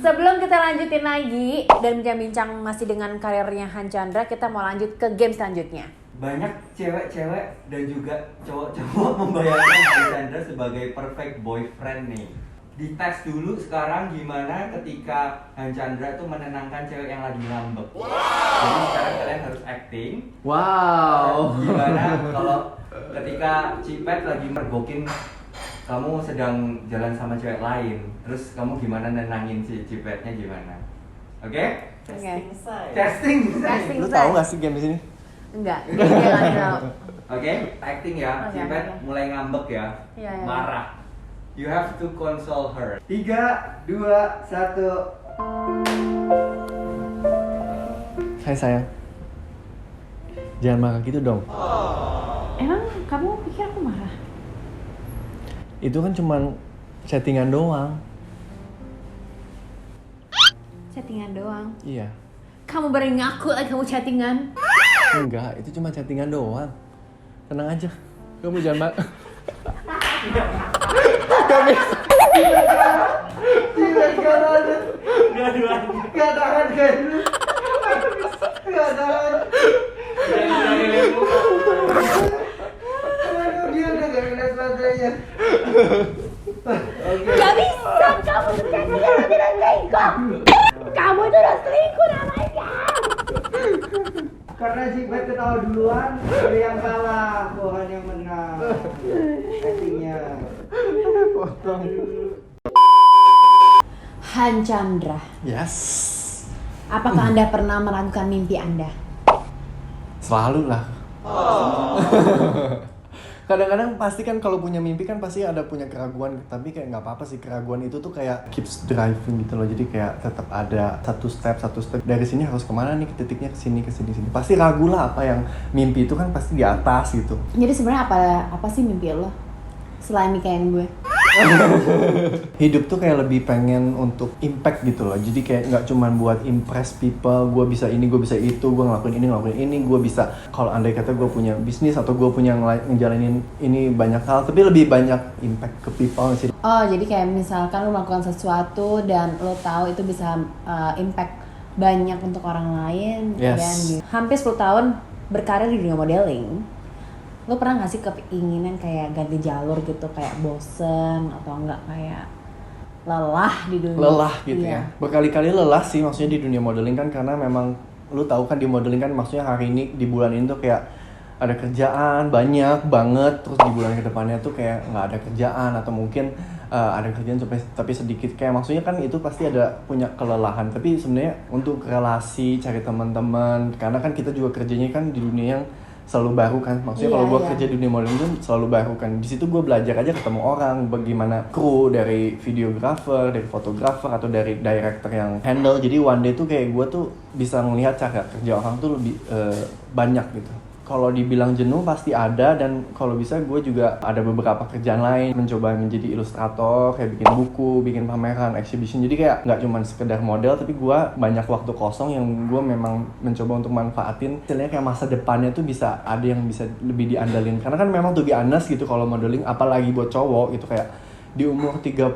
Sebelum kita lanjutin lagi dan bincang-bincang masih dengan karirnya Han Chandra, kita mau lanjut ke game selanjutnya. Banyak cewek-cewek dan juga cowok-cowok membayangkan Han Chandra sebagai perfect boyfriend nih. Dites dulu sekarang gimana ketika Han Chandra tuh menenangkan cewek yang lagi ngambek. Jadi sekarang kalian harus acting. Wow. Gimana kalau ketika Cipet lagi mergokin kamu sedang jalan sama cewek lain, terus kamu gimana nenangin si Cipetnya gimana? Oke? Testing. Lu tahu nggak sih game di sini? Enggak, dia nggak tahu. Oke, acting ya. Oke, Cipet oke. mulai ngambek ya. Iya. Marah. You have to console her. 3, 2, 1. Hai sayang. Jangan marah gitu dong. Emang kamu pikir aku marah? Itu kan cuman settingan doang. Chattingan doang. Iya. Kamu berani ngaku lagi kamu chattingan? Enggak, itu cuma chattingan doang. Tenang aja. Kamu jangan marah. Gak tahan kayaknya. Gak tahan. Dia udah gak ngeliat matanya. Gak bisa, kamu tuh tidak selingkuh. Kamu itu udah selingkuh namanya. Karena Cipet ketawa duluan, ada yang kalah, Tuhan yang menang. Actingnya. Han Chandra, Yes. apakah Anda pernah meragukan mimpi Anda? Selalu lah. Kadang-kadang pasti kan kalau punya mimpi kan pasti ada punya keraguan, tapi kayak nggak apa-apa sih, keraguan itu tuh kayak keeps driving gitu loh. Jadi kayak tetap ada satu step dari sini harus kemana nih, titiknya ke sini pasti ragu lah. Apa yang mimpi itu kan pasti di atas gitu. Jadi sebenarnya apa sih mimpi lo selain nikahin gue? Hidup tuh kayak lebih pengen untuk impact gitu loh. Jadi kayak nggak cuman buat impress people, gue bisa ini, gue bisa itu, gue ngelakuin ini, gue bisa. Kalau andai kata gue punya bisnis atau gue punya ngejalanin ini banyak hal, tapi lebih banyak impact ke people sih. Oh, jadi kayak misalkan lo melakukan sesuatu dan lo tahu itu bisa impact banyak untuk orang lain. Yes. Dan hampir 10 tahun berkarir di dunia modeling. Lo pernah gak sih keinginan kayak ganti jalur gitu, kayak bosen atau enggak kayak lelah di dunia? Lelah gitu Iya. ya. Berkali-kali lelah sih maksudnya di dunia modeling kan, karena memang lu tahu kan di modeling kan maksudnya hari ini di bulan ini tuh kayak ada kerjaan banyak banget, terus di bulan kedepannya tuh kayak nggak ada kerjaan atau mungkin ada kerjaan tapi sedikit, kayak maksudnya kan itu pasti ada punya kelelahan. Tapi sebenarnya untuk relasi, cari teman-teman, karena kan kita juga kerjanya kan di dunia yang selalu baru kan, maksudnya kalau gue kerja di dunia modeling itu selalu baru kan. Di situ gue belajar aja ketemu orang, bagaimana kru dari videographer, dari fotografer atau dari director yang handle. Jadi one day tuh kayak gue tuh bisa melihat cara kerja orang tuh lebih banyak gitu. Kalau dibilang jenuh pasti ada, dan kalau bisa gue juga ada beberapa kerjaan lain, mencoba menjadi ilustrator, kayak bikin buku, bikin pameran, exhibition. Jadi kayak nggak cuma sekedar model, tapi gue banyak waktu kosong yang gue memang mencoba untuk manfaatin. Istilahnya kayak masa depannya tuh bisa ada yang bisa lebih diandalin. Karena kan memang to be honest gitu, kalau modeling apalagi buat cowok gitu, kayak di umur 35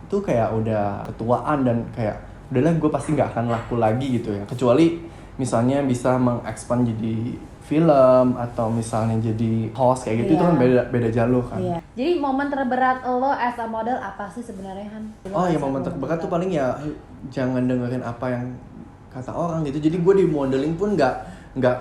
tuh kayak udah ketuaan dan kayak udahlah gue pasti nggak akan laku lagi gitu ya, kecuali misalnya bisa mengekspand jadi film atau misalnya jadi host kayak gitu. Itu kan beda jalur kan. Iya. Jadi momen terberat lo as a model apa sih sebenarnya, Han? Oh ya, momen terberat tuh paling ya jangan dengerin apa yang kata orang gitu. Jadi gue di modeling pun nggak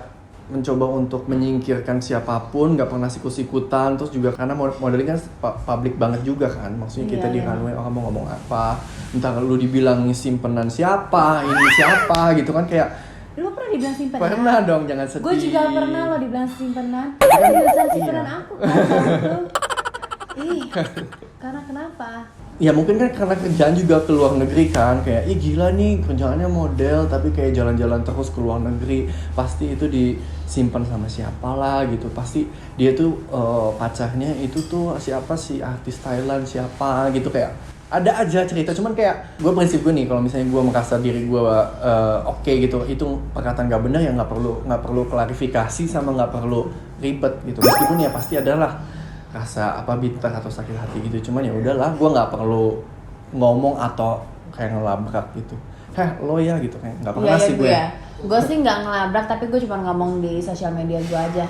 mencoba untuk menyingkirkan siapapun, nggak pernah sikut-sikutan. Terus juga karena modeling kan public banget juga kan, maksudnya kita di runway orang mau ngomong apa, entah lu dibilang simpenan siapa, ini siapa gitu kan, kayak Lu pernah dibilang simpenan? pernah dong, jangan sedih. Gue juga pernah lo dibilang simpenan. Kan jurusan simpenan aku kan waktu. Ih, karena kenapa? Ya mungkin kan karena kerjaan juga ke luar negeri kan, kayak ih gila nih kerjaannya model tapi kayak jalan-jalan terus ke luar negeri, pasti itu disimpan sama siapa lah gitu, pasti dia tuh pacarnya itu tuh siapa sih, artis Thailand siapa gitu, kayak ada aja cerita. Cuman kayak gue prinsip gue nih, kalau misalnya gue merasa diri gue oke gitu, itu perkataan nggak benar ya nggak perlu klarifikasi sama nggak perlu ribet gitu. Meskipun ya pasti adalah rasa bitter atau sakit hati gitu, cuman ya udahlah, gue nggak perlu ngomong atau kayak ngelabrak gitu. Lo ya gitu kayak nggak Iya, pernah sih gue. Gue sih nggak ngelabrak, tapi gue cuma ngomong di sosial media gue aja.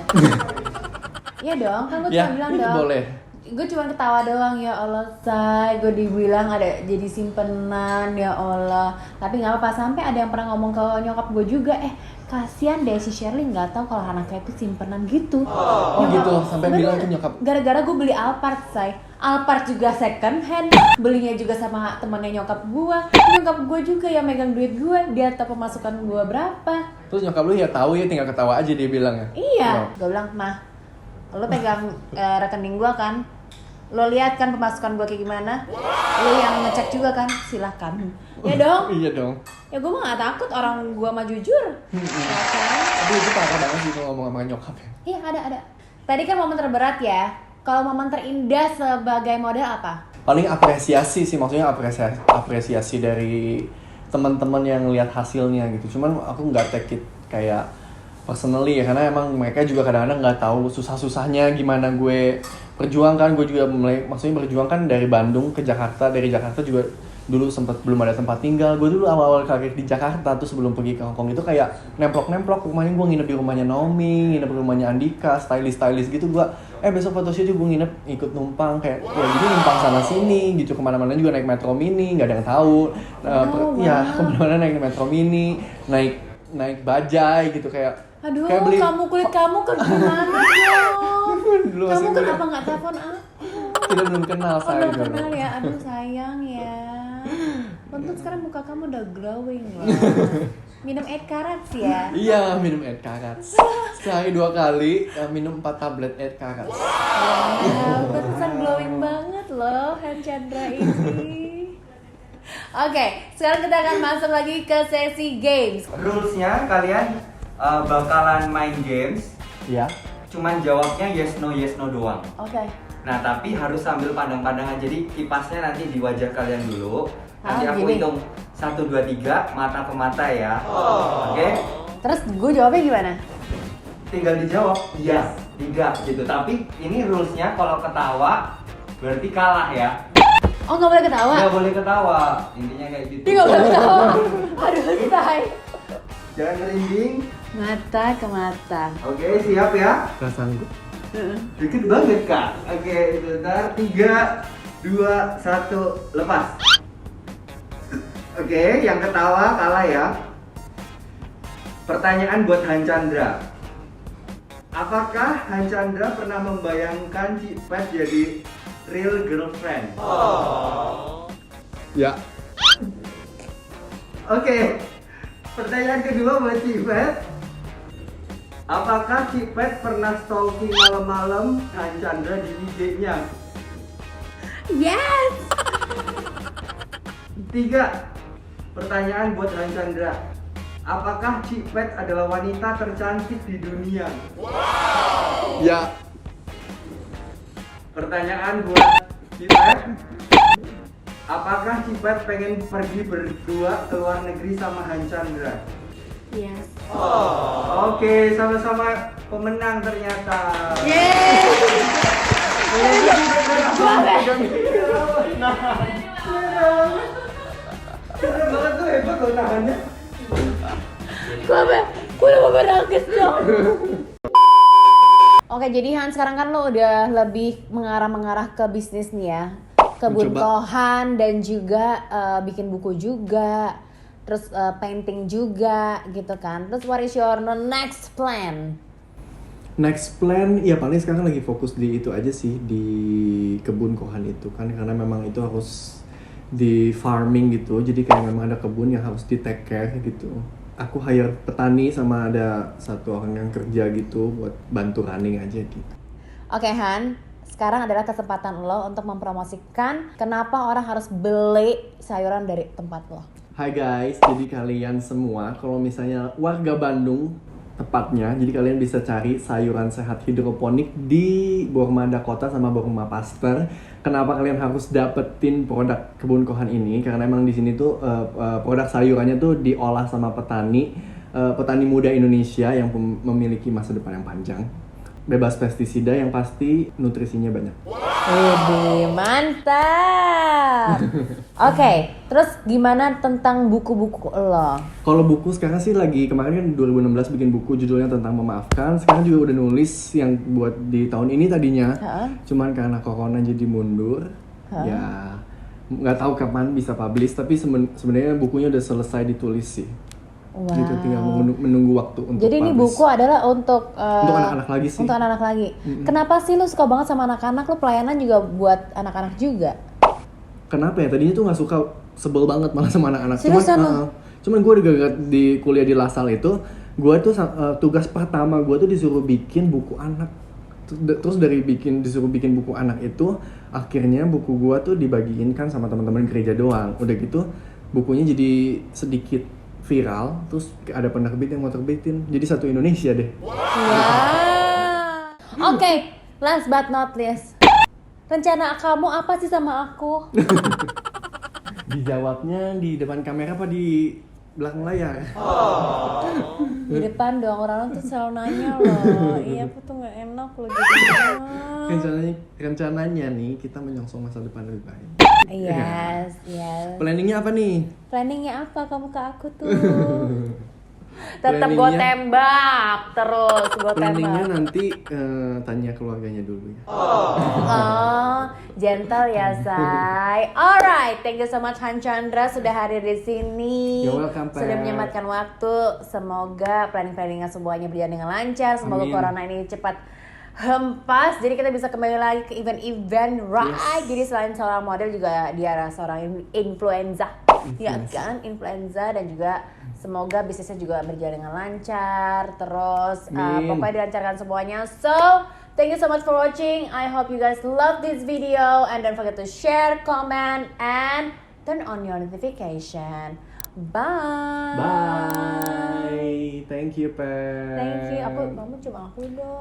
Iya dong, kan gue Ya, cuma bilang itu dong. boleh. Gue cuma ketawa doang, ya Allah say, gue dibilang ada jadi simpenan, ya Allah. Tapi nggak apa-apa, sampai ada yang pernah ngomong ke nyokap gue juga, kasihan deh si Shirley nggak tahu kalau anaknya itu simpenan gitu. Oh gitu, sampai Bener. bilang ke nyokap. Gara-gara gue beli Alphard, say. Alphard juga second hand, belinya juga sama temennya nyokap gue juga yang megang duit gue, dia tahu pemasukan gue berapa. Terus nyokap lu ya tahu ya, tinggal ketawa aja dia bilang ya. Iya, Oh. gue bilang, mah, lo pegang rekening gue kan, lo lihat kan pemasukan gue kayak gimana, lo yang ngecek juga kan, silahkan. Ya dong, Iya dong. ya gue mah gak takut, orang gue mah jujur. Ya kan? Tapi itu parah banget sih kalau ngomong sama nyokap ya. Iya ada. Tadi kan momen terberat ya, kalau momen terindah sebagai model apa? Paling apresiasi sih, maksudnya apresiasi dari teman-teman yang lihat hasilnya gitu. Cuman aku nggak take it kayak personally ya, karena emang mereka juga kadang-kadang nggak tahu susah-susahnya gimana gue perjuangkan. Gue juga maksudnya berjuangkan dari Bandung ke Jakarta, dari Jakarta juga dulu sempat belum ada tempat tinggal. Gue dulu awal-awal karir di Jakarta tuh sebelum pergi ke Hongkong itu kayak nemplok-nemplok. Kemarin gue nginep di rumahnya Naomi, nginep di rumahnya Andika, stylist gitu. Gue besok photoshoot juga gue nginep ikut numpang kayak ya jadi numpang sana sini gitu, kemana-mana juga naik metro mini, nggak ada yang tahu. Ya kemana-mana naik metro mini, naik bajai gitu kayak. Aduh, kayak beli kulit kamu kan gimana dong? Dulu Kamu masih kenapa nggak telepon aku? kita belum kenal Oh, saya belum kenal ya, aduh sayang ya. Untung sekarang muka kamu udah glowing loh. Minum 8 carats ya. Iya, minum 8 carats. Sehari 2 kali minum 4 tablet 8 carats. Wow, pantesan glowing banget loh Han Chandra ini. Oke, sekarang kita akan masuk lagi ke sesi games. Rulesnya kalian bakalan main games, Iya. cuman jawabnya yes no doang. Oke. Nah tapi harus sambil pandang-pandangan, jadi kipasnya nanti di wajah kalian dulu. Nanti aku gini. hitung 1, 2, 3, mata ke mata ya. Oke? Terus gue jawabnya gimana? Tinggal dijawab yes, 3 gitu. Tapi ini rulesnya kalau ketawa berarti kalah ya. Oh, nggak boleh ketawa? Nggak boleh ketawa, intinya kayak gitu. Dia nggak boleh ketawa. Aduh, say. Jangan merinding. Mata ke mata. Oke, siap ya? Gak sanggup. Dikit banget kak. Oke, sebentar. 3, 2, 1, lepas. Oke, yang ketawa kalah ya. Pertanyaan buat Han Chandra. Apakah Han Chandra pernah membayangkan Cipet jadi real girlfriend? Ya. Oke. Pertanyaan kedua buat Cipet. Apakah Cipet pernah stalking malam-malam Han Chandra di IG-nya? Yes. 3. Pertanyaan buat Han Chandra. Apakah Cipet adalah wanita tercantik di dunia? Ya. Pertanyaan buat Cipet. Apakah Cipet pengen pergi berdua ke luar negeri sama Han Chandra? Yes. Oke, sama-sama pemenang ternyata. Yeay. Keren banget tuh, hebat loh nahannya. Gue udah mau nangis dong. Oke, jadi Han sekarang kan lo udah lebih mengarah ke bisnis nih ya, kebuntohan dan juga bikin buku juga, terus painting juga gitu kan. Terus what is your next plan? Next plan ya paling sekarang lagi fokus di itu aja sih, di kebun kohan itu kan, karena memang itu harus di farming gitu, jadi kayak memang ada kebun yang harus di take care gitu. Aku hire petani sama ada satu orang yang kerja gitu buat bantu running aja gitu. Oke Han, sekarang adalah kesempatan lo untuk mempromosikan kenapa orang harus beli sayuran dari tempat lo. Hai guys, jadi kalian semua kalau misalnya warga Bandung tepatnya, jadi kalian bisa cari sayuran sehat hidroponik di Bormada Kota sama Borma Pasteur. Kenapa kalian harus dapetin produk kebun kohan ini? Karena emang di sini tuh produk sayurannya tuh diolah sama petani muda Indonesia yang memiliki masa depan yang panjang, bebas pestisida, yang pasti nutrisinya banyak. Mantap. Oke, Terus gimana tentang buku-buku lo? Kalau buku sekarang sih kemarin kan 2016 bikin buku judulnya tentang memaafkan. Sekarang juga udah nulis yang buat di tahun ini tadinya. Cuman karena corona jadi mundur. Ya nggak tahu kapan bisa publish, tapi sebenarnya bukunya udah selesai ditulis sih. Wow. Gitu, tinggal menunggu waktu untuk Jadi ini publish. buku adalah untuk anak-anak lagi sih. Untuk anak-anak lagi. Kenapa sih lu suka banget sama anak-anak? Lu pelayanan juga buat anak-anak juga? Kenapa ya? Tadinya tuh nggak suka, sebel banget malah sama anak-anak. Seriusan lu? Cuman gue di kuliah di Lasal itu, gue tuh tugas pertama gue tuh disuruh bikin buku anak. Terus disuruh bikin buku anak itu, akhirnya buku gue tuh dibagiin kan sama teman-teman gereja doang. Udah gitu bukunya jadi sedikit viral, terus ada penerbit yang mau terbitin, jadi satu Indonesia deh. Wow. Oke, last but not least, rencana kamu apa sih sama aku? Dijawabnya di depan kamera apa di belakang layar? Di depan dong, orang tuh selalu nanya loh. Iya, aku tuh nggak enak loh gitu. Rencananya nih kita menyongsong masa depan lebih baik. Yes. Planningnya apa nih? Planningnya apa kamu ke aku tuh? Tetap gue tembak terus, gue Planningnya tembak. nanti tanya keluarganya dulu ya. Oh, gentle ya, Say. Alright, thank you so much Han Chandra sudah hadir di sini. You're welcome, Pat. Sudah menyempatkan waktu. Semoga planning-planningnya semuanya berjalan dengan lancar. Semoga Amin. corona ini cepat hempas. Jadi kita bisa kembali lagi ke event-event, right? Jadi selain seorang model juga dia seorang influencer. Ya kan, influencer, dan juga semoga bisnisnya juga berjalan dengan lancar. Terus pokoknya dilancarkan semuanya. So, thank you so much for watching. I hope you guys love this video, and don't forget to share, comment, and turn on your notification. Bye. Bye. Thank you, Pat. Thank you. Kamu cuma aku dong.